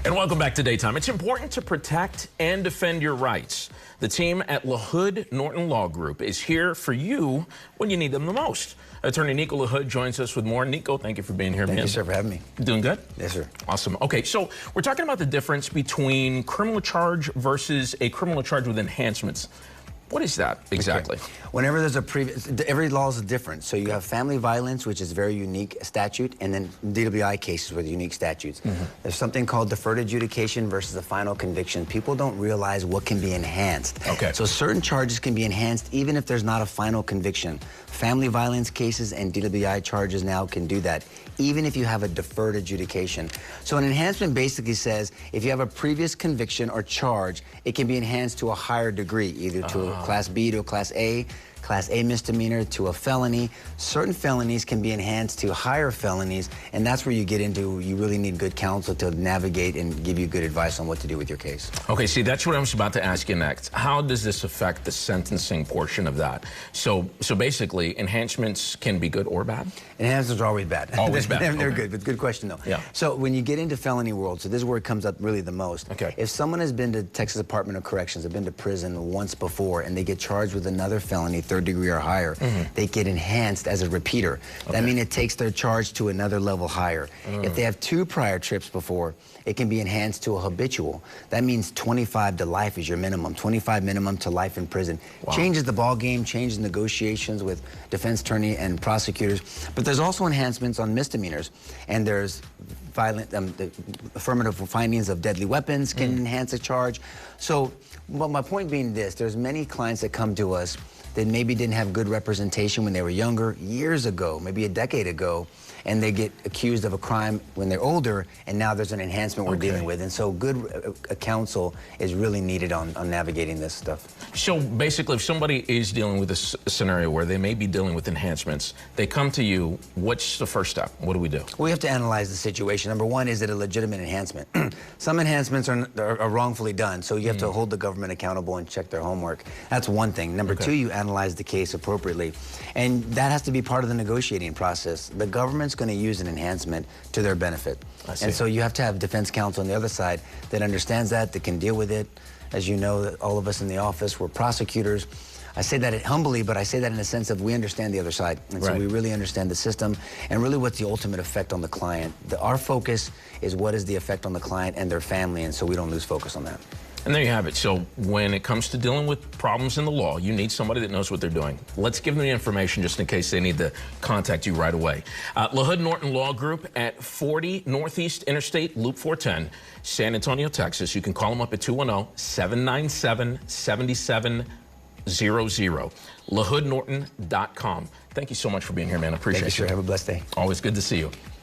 And welcome back to Daytime. It's important to protect and defend your rights. The team at LaHood Norton Law Group is here for you when you need them the most. Attorney Nico LaHood joins us with more. Nico, thank you for being here, man. Thank you, sir, for having me. Doing good? Yes, sir. Awesome. Okay, so we're talking about the difference between criminal charge versus a criminal charge with enhancements. What is that exactly? Okay. Whenever there's a every law is different. So you have family violence, which is a very unique statute, and then DWI cases with unique statutes. There's something called deferred adjudication versus a final conviction. People don't realize what can be enhanced. Okay. So certain charges can be enhanced even if there's not a final conviction. Family violence cases and DWI charges now can do that, even if you have a deferred adjudication. So an enhancement basically says if you have a previous conviction or charge, it can be enhanced to a higher degree, either to a Class B to a Class A misdemeanor to a felony. Certain felonies can be enhanced to higher felonies, and that's where you get into, you really need good counsel to navigate and give you good advice on what to do with your case. Okay, see, that's what I was about to ask you next. How does this affect the sentencing portion of that? So basically, enhancements can be good or bad? Enhancements are always bad. Always bad. They're good, but good question, though. Yeah. So when you get into felony world, so this is where it comes up really the most. Okay. If someone has been to Texas Department of Corrections, have been to prison once before, and they get charged with another felony, third degree or higher, they get enhanced as a repeater. Okay. That means it takes their charge to another level higher. If they have 2 prior trips before, it can be enhanced to a habitual. That means 25 to life is your minimum, 25 minimum to life in prison. Wow. Changes The ball game, changes negotiations with defense attorney and prosecutors. But there's also enhancements on misdemeanors, and there's violent, the affirmative findings of deadly weapons can enhance a charge. So, well, my point being this, there's many clients that come to us that maybe didn't have good representation when they were younger, years ago, maybe a decade ago, and they get accused of a crime when they're older, and now there's an enhancement we're dealing with. And so good counsel is really needed on navigating this stuff. So basically, if somebody is dealing with a scenario where they may be dealing with enhancements, they come to you, what's the first step? What do we do? We have to analyze the situation. Number one, is it a legitimate enhancement? Some enhancements are wrongfully done, so you have to hold the government accountable and check their homework. That's one thing. Number two, you analyze the case appropriately. And that has to be part of the negotiating process. The government's going to use an enhancement to their benefit. And so you have to have defense counsel on the other side that understands that can deal with it. As you know, all of us in the office, we're prosecutors. I say that humbly, but I say that in the sense of we understand the other side. And so we really understand the system and really what's the ultimate effect on the client. Our focus is what is the effect on the client and their family, and so we don't lose focus on that. And there you have it. So when it comes to dealing with problems in the law, you need somebody that knows what they're doing. Let's give them the information just in case they need to contact you right away. LaHood Norton Law Group at 40 Northeast Interstate, Loop 410, San Antonio, Texas. You can call them up at 210-797-7700. LaHoodNorton.com. Thank you so much for being here, man. I appreciate it. Thank you, sir. Have a blessed day. Always good to see you.